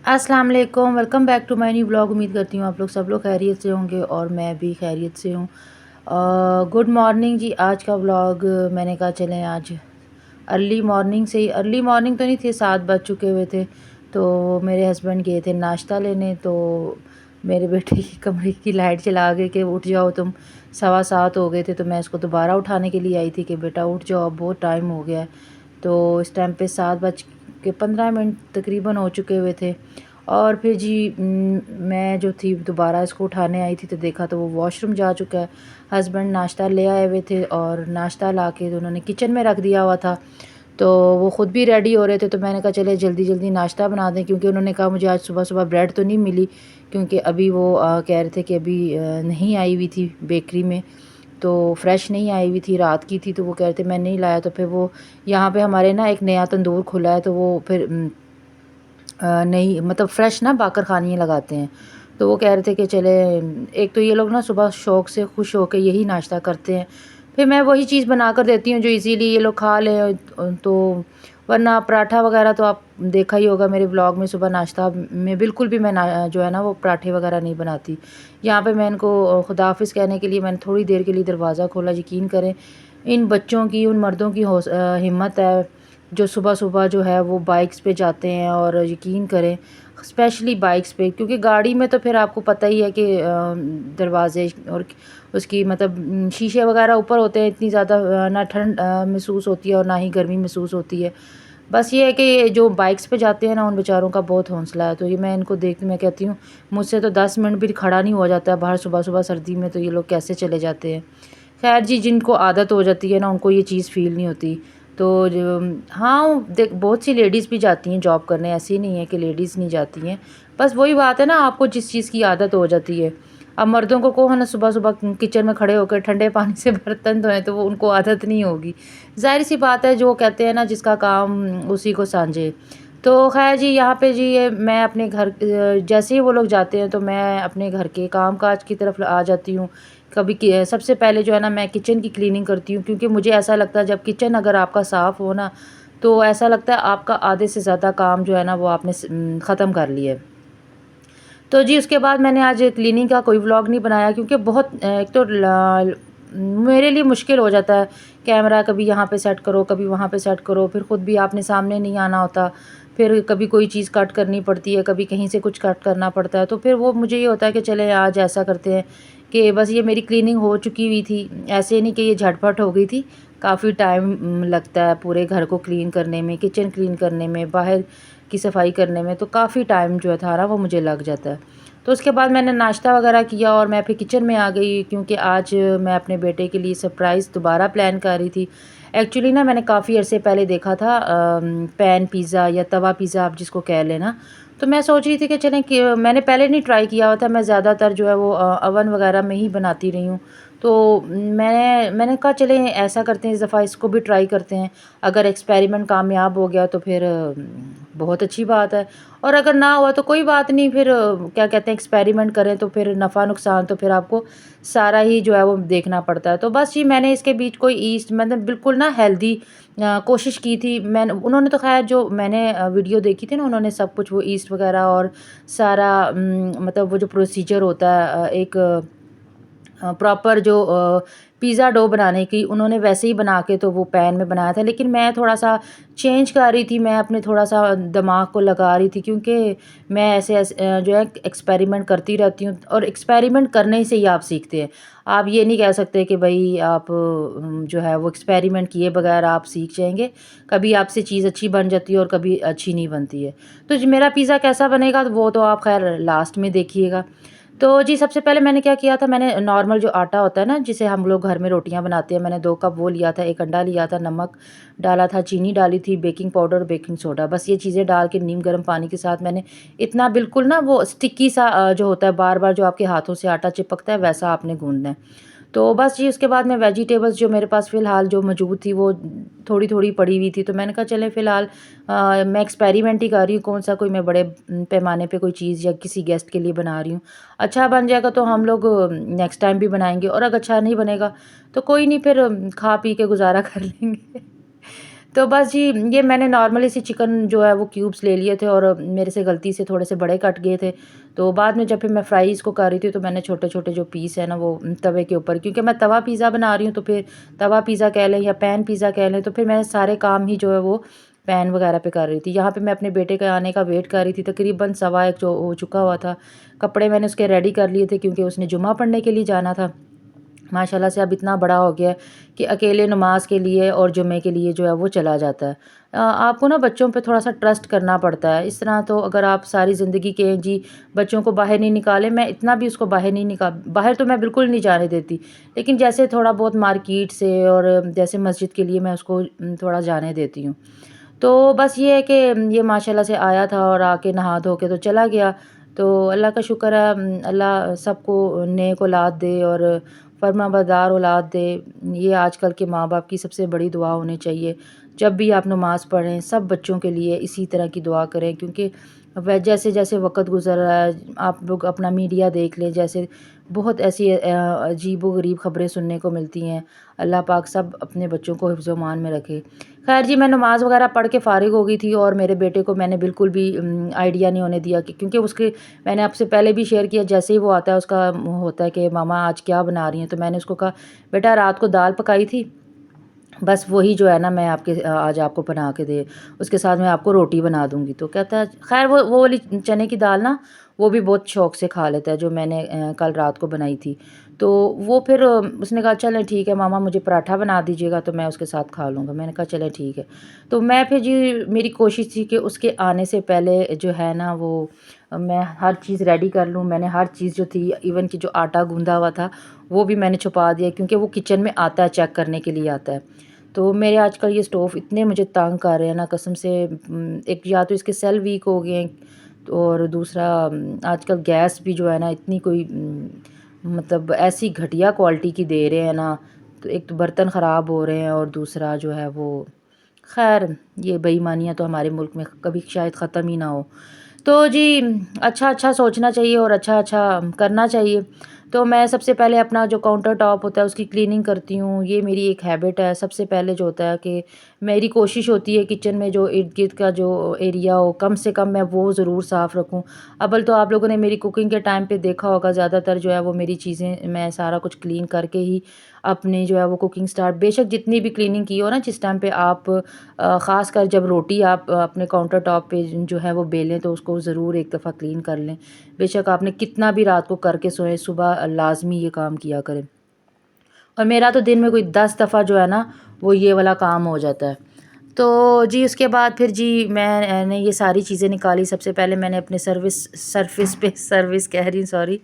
अस्सलाम वालेकुम, welcome back to my new blog. उम्मीद करती हूँ आप लोग सब लोग खैरियत से होंगे और मैं भी खैरियत से हूँ। गुड मॉर्निंग जी। आज का ब्लॉग मैंने कहा चलें आज अर्ली मॉर्निंग से ही, अर्ली मॉर्निंग तो नहीं थी, 7 बज चुके हुए थे। तो मेरे हस्बैंड गए थे नाश्ता लेने, तो मेरे बेटे की कमरे की लाइट चला गए कि उठ जाओ तुम। 7:15 हो गए थे, तो मैं इसको दोबारा उठाने के लिए आई थी कि बेटा उठ जाओ, अब बहुत टाइम हो गया है। तो इस टाइम पे 7:15 तकरीबन हो चुके हुए थे। और फिर जी मैं जो थी दोबारा इसको उठाने आई थी, तो देखा तो वो वॉशरूम जा चुका है। हस्बैंड नाश्ता ले आए हुए थे और नाश्ता ला के तो उन्होंने किचन में रख दिया हुआ था। तो वो ख़ुद भी रेडी हो रहे थे, तो मैंने कहा चले जल्दी जल्दी नाश्ता बना दें, क्योंकि उन्होंने कहा मुझे आज सुबह सुबह ब्रेड तो नहीं मिली, क्योंकि अभी वो कह रहे थे कि अभी नहीं आई हुई थी बेकरी में, तो फ्रेश नहीं आई हुई थी, रात की थी। तो वो कह रहे थे मैं नहीं लाया। तो फिर वो यहाँ पे हमारे ना एक नया तंदूर खुला है, तो वो फिर नहीं मतलब फ़्रेश ना बाकर ख़ानियाँ लगाते हैं। तो वो कह रहे थे कि चले, एक तो ये लोग ना सुबह शौक़ से खुश होकर यही नाश्ता करते हैं। फिर मैं वही चीज़ बना कर देती हूँ जो इज़ीली ये लोग खा लें। तो वरना पराठा वगैरह तो आप देखा ही होगा मेरे ब्लॉग में, सुबह नाश्ता में बिल्कुल भी मैं ना जो है ना वो पराठे वगैरह नहीं बनाती। यहाँ पे मैं इनको खुदाफ़िज़ कहने के लिए मैंने थोड़ी देर के लिए दरवाज़ा खोला। यकीन करें इन बच्चों की, उन मर्दों की हिम्मत है जो सुबह-सुबह जो है वो बाइक्स पे जाते हैं। और यकीन करें स्पेशली बाइक्स पे, क्योंकि गाड़ी में तो फिर आपको पता ही है कि दरवाजे और उसकी मतलब शीशे वगैरह ऊपर होते हैं, इतनी ज़्यादा ना ठंड महसूस होती है और ना ही गर्मी महसूस होती है। बस ये है कि जो बाइक्स पे जाते हैं ना, उन बेचारों का बहुत हौसला है। तो ये मैं इनको देखती, मैं कहती हूँ मुझसे तो 10 मिनट भी खड़ा नहीं हुआ जाता है बाहर सुबह-सुबह सर्दी में, तो ये लोग कैसे चले जाते हैं। खैर जी, जिनको आदत हो जाती है ना उनको ये चीज़ फ़ील नहीं होती। तो जो हाँ, देख बहुत सी लेडीज़ भी जाती हैं जॉब करने, ऐसी नहीं है कि लेडीज़ नहीं जाती हैं। बस वही बात है ना, आपको जिस चीज़ की आदत हो जाती है। अब मर्दों को है ना सुबह-सुबह किचन में खड़े होकर ठंडे पानी से बर्तन धोएँ, तो वो उनको आदत नहीं होगी। ज़ाहिर-सी बात है, जो कहते हैं ना जिसका काम उसी को सांझे। तो ख़ैर जी, यहाँ पे जी ये मैं अपने घर जैसे ही वो लोग जाते हैं तो मैं अपने घर के काम-काज की तरफ आ जाती हूँ। कभी कि सबसे पहले जो है ना मैं किचन की क्लीनिंग करती हूँ, क्योंकि मुझे ऐसा लगता है जब किचन अगर आपका साफ़ हो ना, तो ऐसा लगता है आपका आधे से ज़्यादा काम जो है ना वो आपने ख़त्म कर लिया है। तो जी उसके बाद मैंने आज क्लीनिंग का कोई व्लॉग नहीं बनाया, क्योंकि बहुत एक तो मेरे लिए मुश्किल हो जाता है। कैमरा कभी यहाँ पे सेट करो, कभी वहाँ पे सेट करो, फिर ख़ुद भी आपने सामने नहीं आना होता। फिर कभी कोई चीज़ कट करनी पड़ती है, कभी कहीं से कुछ कट करना पड़ता है। तो फिर वो मुझे ये होता है कि चले आज ऐसा करते हैं कि बस ये मेरी क्लीनिंग हो चुकी हुई थी। ऐसे नहीं कि ये झटपट हो गई थी, काफ़ी टाइम लगता है पूरे घर को क्लीन करने में, किचन क्लीन करने में, बाहर की सफाई करने में, तो काफ़ी टाइम जो था ना वो मुझे लग जाता है। तो उसके बाद मैंने नाश्ता वगैरह किया और मैं फिर किचन में आ गई, क्योंकि आज मैं अपने बेटे के लिए सरप्राइज़ दोबारा प्लान कर रही थी। एक्चुअली ना मैंने काफ़ी अरसे पहले देखा था पैन पिज़्ज़ा या तवा पिज़्ज़ा आप जिसको कह लें ना, तो मैं सोच रही थी कि चलें कि मैंने पहले नहीं ट्राई किया हुआ था, मैं ज़्यादातर जो है वो ओवन वगैरह में ही बनाती रही हूँ। तो मैंने कहा चलें ऐसा करते हैं, इस दफ़ा इसको भी ट्राई करते हैं। अगर एक्सपेरिमेंट कामयाब हो गया तो फिर बहुत अच्छी बात है, और अगर ना हुआ तो कोई बात नहीं। फिर क्या कहते हैं, एक्सपेरिमेंट करें तो फिर नफ़ा नुकसान तो फिर आपको सारा ही जो है वो देखना पड़ता है। तो बस जी मैंने इसके बीच कोई ईस्ट मतलब बिल्कुल ना हेल्दी कोशिश की थी। उन्होंने तो ख़ैर जो मैंने वीडियो देखी थी ना, उन्होंने सब कुछ वो ईस्ट वगैरह और सारा मतलब वो जो प्रोसीजर होता है एक प्रॉपर जो पिज़्ज़ा डो बनाने की, उन्होंने वैसे ही बना के तो वो पैन में बनाया था। लेकिन मैं थोड़ा-सा चेंज कर रही थी, मैं अपने थोड़ा-सा दिमाग को लगा रही थी, क्योंकि मैं ऐसे जो है एक्सपेरिमेंट करती रहती हूँ, और एक्सपेरिमेंट करने से ही आप सीखते हैं। आप ये नहीं कह सकते कि भई आप जो है वो एक्सपेरिमेंट किए बगैर आप सीख जाएँगे। कभी आपसे चीज़ अच्छी बन जाती है और कभी अच्छी नहीं बनती है। तो जी मेरा पिज़्ज़ा कैसा बनेगा वो तो आप ख़ैर लास्ट में देखिएगा। तो जी सबसे पहले मैंने क्या किया था, मैंने नॉर्मल जो आटा होता है ना जिसे हम लोग घर में रोटियां बनाते हैं, मैंने 2 कप वो लिया था, 1 अंडा लिया था, नमक डाला था, चीनी डाली थी, बेकिंग पाउडर, बेकिंग सोडा, बस ये चीज़ें डाल के नीम गर्म पानी के साथ मैंने इतना बिल्कुल ना वो स्टिकी सा जो होता है बार बार जो आपके हाथों से आटा चिपकता है वैसा आपने गूंदना है। तो बस जी उसके बाद मैं वेजिटेबल्स जो मेरे पास फ़िलहाल जो मौजूद थी वो थोड़ी-थोड़ी पड़ी हुई थी, तो मैंने कहा चलें फ़िलहाल मैं एक्सपेरिमेंट ही कर रही हूँ, कौन-सा कोई मैं बड़े पैमाने पे कोई चीज़ या किसी गेस्ट के लिए बना रही हूँ। अच्छा बन जाएगा तो हम लोग नेक्स्ट टाइम भी बनाएँगे, और अगर अच्छा नहीं बनेगा तो कोई नहीं, फिर खा पी के गुज़ारा कर लेंगे। तो बस जी, ये मैंने नॉर्मली सी चिकन जो है वो क्यूब्स ले लिए थे और मेरे से गलती से थोड़े से बड़े कट गए थे। तो बाद में जब फिर मैं फ्राई इसको कर रही थी तो मैंने छोटे-छोटे जो पीस है ना वो तवे के ऊपर, क्योंकि मैं तवा पिज़्ज़ा बना रही हूँ तो फिर तवा पिज़्ज़ा कह लें या पैन पिज़्ज़ा कह लें, तो फिर मैं सारे काम ही जो है वो पैन वगैरह पे कर रही थी। यहाँ पे मैं अपने बेटे के आने का वेट कर रही थी, तकरीबन 1:15 जो हो चुका हुआ था। कपड़े मैंने उसके रेडी कर लिए थे क्योंकि उसने जुम्मा पढ़ने के लिए जाना था। माशाल्लाह से अब इतना बड़ा हो गया है कि अकेले नमाज के लिए और जुम्मे के लिए जो है वो चला जाता है। आपको ना बच्चों पे थोड़ा सा ट्रस्ट करना पड़ता है। इस तरह तो अगर आप सारी ज़िंदगी के जी बच्चों को बाहर नहीं निकाले, मैं इतना भी उसको बाहर नहीं बाहर तो मैं बिल्कुल नहीं जाने देती, लेकिन जैसे थोड़ा बहुत मार्केट से और जैसे मस्जिद के लिए मैं उसको थोड़ा जाने देती हूँ। तो बस ये है कि ये माशाल्लाह से आया था और आके नहा धो के तो चला गया। तो अल्लाह का शुक्र है, अल्लाह सबको नेक औलाद दे और फरमाबरदार औलाद दे। ये आजकल के माँ-बाप की सबसे बड़ी दुआ होनी चाहिए। जब भी आप नमाज़ पढ़ें, सब बच्चों के लिए इसी तरह की दुआ करें, क्योंकि वह जैसे-जैसे वक़्त गुज़र रहा है, आप लोग अपना मीडिया देख लें, जैसे बहुत ऐसी अजीबो-गरीब ख़बरें सुनने को मिलती हैं। अल्लाह पाक सब अपने बच्चों को हिफ्ज़-ओ-मान में रखे। ख़ैर जी, मैं नमाज़ वग़ैरह पढ़ के फ़ारिग हो गई थी और मेरे बेटे को मैंने बिल्कुल भी आइडिया नहीं होने दिया कि, क्योंकि उसके मैंने आपसे पहले भी शेयर किया, जैसे ही वो आता है उसका होता है कि मामा आज क्या बना रही हैं? तो मैंने उसको कहा, बेटा रात को दाल पकाई थी, बस वही जो है ना मैं आज आपको बना के दे, उसके साथ मैं आपको रोटी बना दूँगी। तो कहता है, ख़ैर वो वाली चने की दाल ना वो भी बहुत शौक से खा लेता है जो मैंने कल रात को बनाई थी। तो वो फिर उसने कहा चलें ठीक है मामा, मुझे पराठा बना दीजिएगा तो मैं उसके साथ खा लूँगा। मैंने कहा चलें ठीक है। तो मैं फिर जी, मेरी कोशिश थी कि उसके आने से पहले जो है ना वो मैं हर चीज़ रेडी कर लूँ। मैंने हर चीज़ जो थी, इवन कि जो आटा गूँधा हुआ था वो भी मैंने छुपा दिया, क्योंकि वो किचन में आता है, चेक करने के लिए आता है। तो मेरे आजकल ये स्टोव इतने मुझे तंग कर रहे हैं ना कसम से, एक या तो इसके सेल वीक हो गए हैं, और दूसरा आजकल गैस भी जो है ना इतनी कोई मतलब ऐसी घटिया क्वालिटी की दे रहे हैं ना, तो एक तो बर्तन ख़राब हो रहे हैं और दूसरा जो है वो, खैर ये बेईमानियाँ तो हमारे मुल्क में कभी शायद ख़त्म ही ना हो। तो जी, अच्छा-अच्छा सोचना चाहिए और अच्छा-अच्छा करना चाहिए। तो मैं सबसे पहले अपना जो काउंटर टॉप होता है उसकी क्लीनिंग करती हूँ, ये मेरी एक हैबिट है। सबसे पहले जो होता है कि मेरी कोशिश होती है किचन में जो इर्द-गिर्द का जो एरिया हो, कम से कम मैं वो ज़रूर साफ़ रखूँ। अव्वल तो आप लोगों ने मेरी कुकिंग के टाइम पे देखा होगा, ज़्यादातर जो है वो मेरी चीज़ें मैं सारा कुछ क्लीन करके ही अपनी जो है वो कुकिंग स्टार्ट, बेशक जितनी भी क्लीनिंग की हो ना जिस टाइम पे आप ख़ासकर जब रोटी आप अपने काउंटर टॉप पे जो है वो बेलें तो उसको ज़रूर एक दफ़ा क्लीन कर लें। बेशक आपने कितना भी रात को करके सोएं, सुबह लाज़मी ये काम किया करें। और मेरा तो दिन में कोई 10 दफ़ा जो है ना वो ये वाला काम हो जाता है। तो जी उसके बाद फिर जी मैंने ये सारी चीज़ें निकाली। सबसे पहले मैंने अपने सर्विस कह रही हूँ, सॉरी,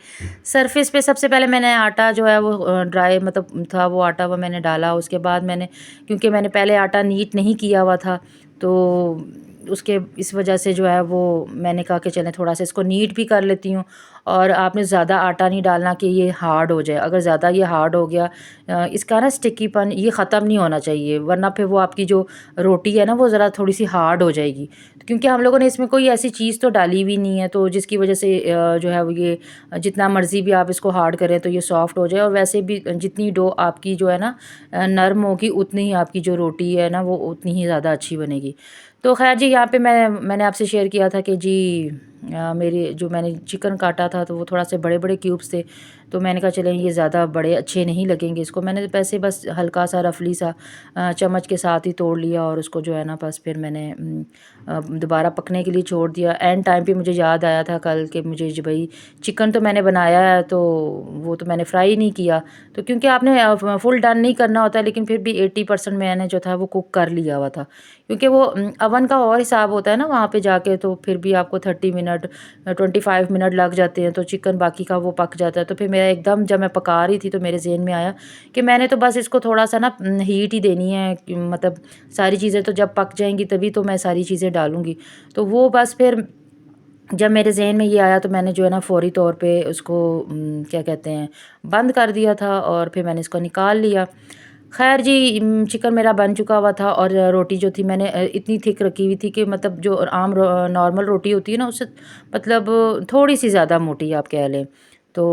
सरफेस पे सबसे पहले मैंने आटा जो है वो ड्राई मतलब था वो आटा, वो मैंने डाला। उसके बाद मैंने, क्योंकि मैंने पहले आटा नीट नहीं किया हुआ था, तो उसके इस वजह से जो है वो मैंने कहा कि चलें थोड़ा सा इसको नीट भी कर लेती हूँ। और आपने ज़्यादा आटा नहीं डालना कि ये हार्ड हो जाए। अगर ज़्यादा ये हार्ड हो गया, इसका ना स्टिकीपन ये ख़त्म नहीं होना चाहिए, वरना फिर वो आपकी जो रोटी है ना वो ज़रा थोड़ी-सी हार्ड हो जाएगी। क्योंकि हम लोगों ने इसमें कोई ऐसी चीज़ तो डाली भी नहीं है, तो जिसकी वजह से जो है वो ये जितना मर्ज़ी भी आप इसको हार्ड करें तो ये सॉफ्ट हो जाए। और वैसे भी जितनी डो आपकी जो है ना नरम होगी, उतनी ही आपकी जो रोटी है ना वो उतनी ही ज़्यादा अच्छी बनेगी। तो ख़ैर जी, यहाँ पे मैंने आपसे शेयर किया था कि जी मेरे जो मैंने चिकन काटा था तो वो थोड़ा से बड़े-बड़े क्यूब्स थे, तो मैंने कहा चलें ये ज़्यादा बड़े अच्छे नहीं लगेंगे इसको। मैंने वैसे बस हल्का सा रफली सा चम्मच के साथ ही तोड़ लिया और उसको जो है ना बस फिर मैंने दोबारा पकने के लिए छोड़ दिया। एंड टाइम पे मुझे याद आया था कल कि मुझे जी भई चिकन तो मैंने बनाया है, तो वो तो मैंने फ्राई नहीं किया। तो क्योंकि आपने फुल डन नहीं करना होता, लेकिन फिर भी 80% मैंने जो था वो कुक कर लिया हुआ था। क्योंकि वो अवन का और हिसाब होता है ना वहाँ पे जाके, तो फिर भी आपको 30 मिनट 25 मिनट लग जाते हैं, तो चिकन बाकी का वो पक जाता है। तो फिर मेरा एकदम जब मैं पका रही थी तो मेरे ज़हन में आया कि मैंने तो बस इसको थोड़ा-सा ना हीट ही देनी है, कि मतलब सारी चीज़ें तो जब पक जाएँगी तभी तो मैं सारी चीज़ें डालूँगी। तो वो बस फिर जब मेरे ज़हन में ये आया तो मैंने जो है ना फ़ौरी तौर पे उसको क्या कहते हैं, बंद कर दिया था और फिर मैंने इसको निकाल लिया। ख़ैर जी, चिकन मेरा बन चुका हुआ था और रोटी जो थी मैंने इतनी थिक रखी हुई थी कि मतलब जो नॉर्मल रोटी होती है ना उससे मतलब थोड़ी-सी ज़्यादा मोटी आप कह लें। तो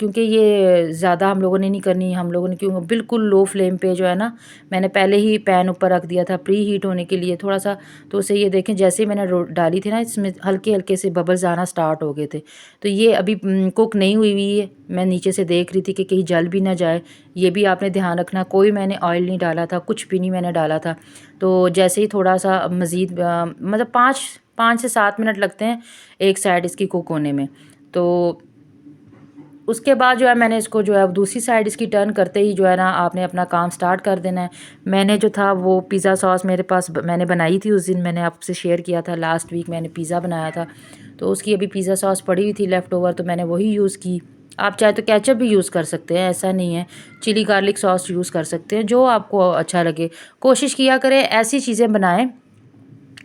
क्योंकि ये ज़्यादा हम लोगों ने नहीं करनी, हम लोगों ने क्यों बिल्कुल लो फ्लेम पे जो है ना, मैंने पहले ही पैन ऊपर रख दिया था प्री हीट होने के लिए थोड़ा सा। तो उसे ये देखें जैसे ही मैंने डाली थी ना, इसमें हल्के हल्के से बबल्स आना स्टार्ट हो गए थे। तो ये अभी कुक नहीं हुई है, मैं नीचे से देख रही थी कि कहीं जल भी ना जाए। ये भी आपने ध्यान रखना, कोई मैंने ऑयल नहीं डाला था, कुछ भी नहीं मैंने डाला था। तो जैसे ही थोड़ा सा मज़ीद मतलब 5 से 7 मिनट लगते हैं एक साइड इसकी कुक होने में। तो उसके बाद जो है मैंने इसको जो है अब दूसरी साइड इसकी टर्न करते ही जो है ना, आपने अपना काम स्टार्ट कर देना है। मैंने जो था वो पिज़्ज़ा सॉस मेरे पास मैंने बनाई थी उस दिन, मैंने आपसे शेयर किया था, लास्ट वीक मैंने पिज़्ज़ा बनाया था। तो उसकी अभी पिज़्ज़ा सॉस पड़ी हुई थी लेफ़्ट ओवर, तो मैंने वही यूज़ की। आप चाहे तो केचप भी यूज़ कर सकते हैं, ऐसा नहीं है। चिली गार्लिक सॉस यूज़ कर सकते हैं, जो आपको अच्छा लगे। कोशिश किया करें ऐसी चीज़ें बनाएं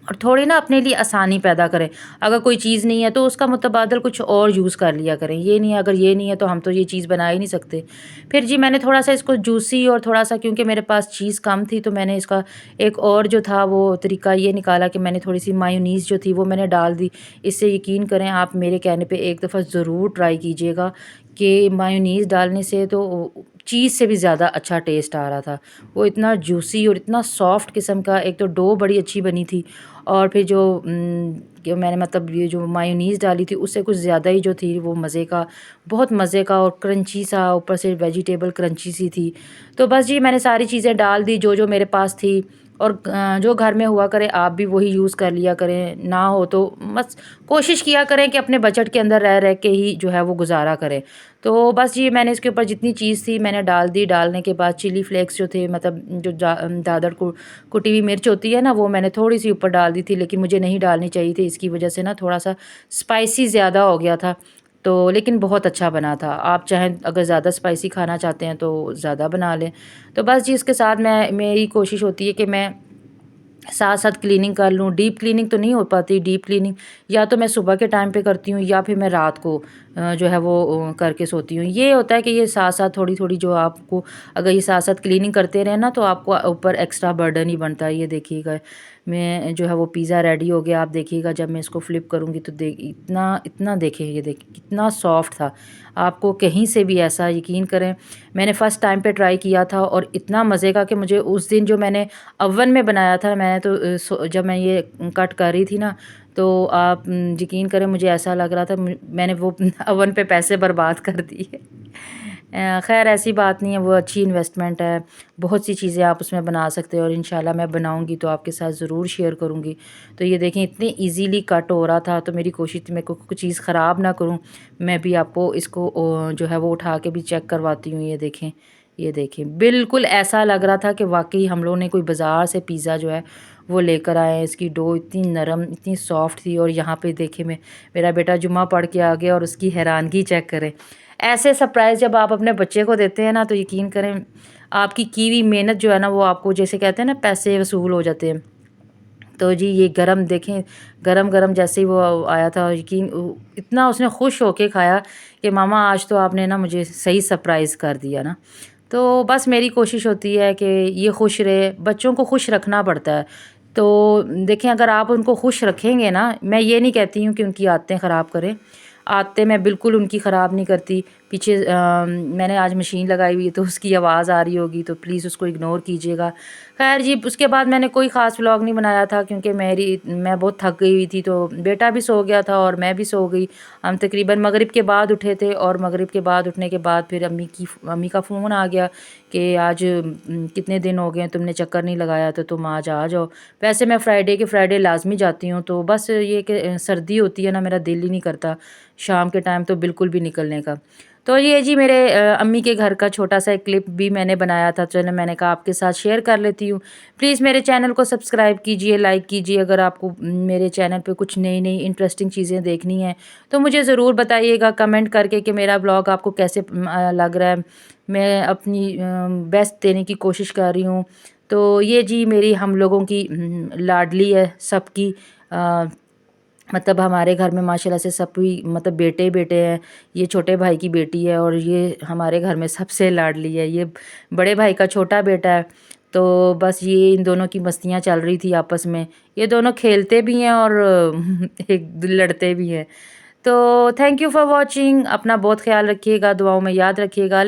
और थोड़ी ना अपने लिए आसानी पैदा करें। अगर कोई चीज़ नहीं है तो उसका मुतबादल कुछ और यूज़ कर लिया करें। ये नहीं है, अगर ये नहीं है तो हम तो ये चीज़ बना ही नहीं सकते। फिर जी मैंने थोड़ा-सा इसको जूसी और थोड़ा-सा, क्योंकि मेरे पास चीज़ कम थी, तो मैंने इसका एक और जो था वो तरीका ये निकाला कि मैंने थोड़ी-सी मायोनीज़ जो थी वो मैंने डाल दी। इससे यकीन करें आप मेरे कहने पे एक दफ़ा ज़रूर ट्राई कीजिएगा कि मायोनीज़ डालने से तो चीज़ से भी ज़्यादा अच्छा टेस्ट आ रहा था। वो इतना जूसी और इतना सॉफ्ट किस्म का, एक तो डो बड़ी अच्छी बनी थी और फिर जो कि मैंने मतलब ये जो मायोनीज़ डाली थी उससे कुछ ज़्यादा ही जो थी वो मज़े का, बहुत मज़े का और क्रंची सा, ऊपर से वेजिटेबल क्रंची सी थी। तो बस जी मैंने सारी चीज़ें डाल दी जो मेरे पास थी, और जो घर में हुआ करे आप भी वही यूज़ कर लिया करें, ना हो तो बस कोशिश किया करें कि अपने बजट के अंदर रह रह के ही जो है वो गुज़ारा करें। तो बस जी मैंने इसके ऊपर जितनी चीज़ थी मैंने डाल दी। डालने के बाद चिली फ्लेक्स जो थे, मतलब जो दादर को कुटी हुई मिर्च होती है ना, वो मैंने थोड़ी-सी ऊपर डाल दी थी, लेकिन मुझे नहीं डालनी चाहिए थी, इसकी वजह से ना थोड़ा-सा स्पाइसी ज़्यादा हो गया था। तो लेकिन बहुत अच्छा बना था। आप चाहें अगर ज़्यादा स्पाइसी खाना चाहते हैं तो ज़्यादा बना लें। तो बस जी इसके साथ मेरी कोशिश होती है कि मैं साथ-साथ क्लीनिंग कर लूँ। डीप क्लीनिंग तो नहीं हो पाती, डीप क्लीनिंग या तो मैं सुबह के टाइम पे करती हूँ या फिर मैं रात को जो है वो करके सोती हूँ। ये होता है कि ये साथ-साथ थोड़ी-थोड़ी जो आपको, अगर ये साथ-साथ क्लीनिंग करते रहें ना तो आपको ऊपर एक्स्ट्रा बर्डन ही बनता है। ये देखिएगा, मैं जो है वो पिज़्ज़ा रेडी हो गया। आप देखिएगा जब मैं इसको फ्लिप करूँगी तो इतना इतना देखिए, ये देखिए कितना सॉफ्ट था। आपको कहीं से भी ऐसा, यकीन करें, मैंने फ़र्स्ट टाइम पे ट्राई किया था और इतना मज़े का कि मुझे उस दिन जो मैंने ओवन में बनाया था, मैंने तो जब मैं ये कट कर रही थी ना, तो आप यकीन करें मुझे ऐसा लग रहा था मैंने वो ओवन पे पैसे बर्बाद कर दिए। खैर ऐसी बात नहीं है, वो अच्छी इन्वेस्टमेंट है। बहुत सी चीज़ें आप उसमें बना सकते हो और इंशाल्लाह मैं बनाऊंगी तो आपके साथ ज़रूर शेयर करूंगी। तो ये देखें इतनी इजीली कट हो रहा था, तो मेरी कोशिश थी मैं कोई चीज़ ख़राब ना करूं। मैं भी आपको इसको जो है वो उठा के भी चेक करवाती हूँ। ये देखें बिल्कुल ऐसा लग रहा था कि वाकई हम लोगों ने कोई बाज़ार से पिज़्ज़ा जो है वो लेकर आए हैं। इसकी डो इतनी नरम, इतनी सॉफ्ट थी। और यहाँ पे देखें, मेरा बेटा जुम्मा पढ़ के आ गया और उसकी हैरानगी चेक करें। ऐसे सरप्राइज़ जब आप अपने बच्चे को देते हैं ना, तो यकीन करें आपकी की हुई मेहनत जो है ना वो आपको, जैसे कहते हैं ना, पैसे वसूल हो जाते हैं। तो जी ये गरम देखें, गरम-गरम जैसे ही वो आया था, इतना उसने खुश होके खाया कि मामा आज तो आपने ना मुझे सही सरप्राइज़ कर दिया ना। तो बस मेरी कोशिश होती है कि ये खुश रहे, बच्चों को खुश रखना पड़ता है। तो देखें अगर आप उनको खुश रखेंगे ना, मैं ये नहीं कहती हूँ कि उनकी आदतें ख़राब करें। आदतें मैं बिल्कुल उनकी ख़राब नहीं करती। पीछे मैंने आज मशीन लगाई हुई है तो उसकी आवाज़ आ रही होगी, तो प्लीज़ उसको इग्नोर कीजिएगा। खैर जी उसके बाद मैंने कोई ख़ास व्लॉग नहीं बनाया था क्योंकि मैं बहुत थक गई हुई थी, तो बेटा भी सो गया था और मैं भी सो गई। हम तकरीबन मगरिब के बाद उठे थे और मगरिब के बाद उठने के बाद फिर अम्मी का फ़ोन आ गया कि आज कितने दिन हो गए हैं तुमने चक्कर नहीं लगाया, तो तुम आज आ जाओ। वैसे मैं फ्राइडे के फ्राइडे लाज़मी जाती हूँ, तो बस ये कि सर्दी होती है ना, मेरा दिल ही नहीं करता शाम के टाइम तो बिल्कुल भी निकलने का। तो ये जी मेरे अम्मी के घर का छोटा सा एक क्लिप भी मैंने बनाया था, चलो मैंने कहा आपके साथ शेयर कर लेती हूँ। प्लीज़ मेरे चैनल को सब्सक्राइब कीजिए, लाइक कीजिए। अगर आपको मेरे चैनल पे कुछ नई-नई इंटरेस्टिंग चीज़ें देखनी हैं तो मुझे ज़रूर बताइएगा कमेंट करके कि मेरा ब्लॉग आपको कैसे लग रहा है। मैं अपनी बेस्ट देने की कोशिश कर रही हूँ। तो ये जी मेरी हम लोगों की लाडली है सबकी, मतलब हमारे घर में माशाल्लाह से सभी मतलब बेटे बेटे हैं। ये छोटे भाई की बेटी है और ये हमारे घर में सबसे लाडली है। ये बड़े भाई का छोटा बेटा है। तो बस ये इन दोनों की मस्तियाँ चल रही थी आपस में। ये दोनों खेलते भी हैं और एक लड़ते भी हैं। तो थैंक यू फॉर वॉचिंग। अपना बहुत ख्याल रखिएगा, दुआओं में याद रखिएगा।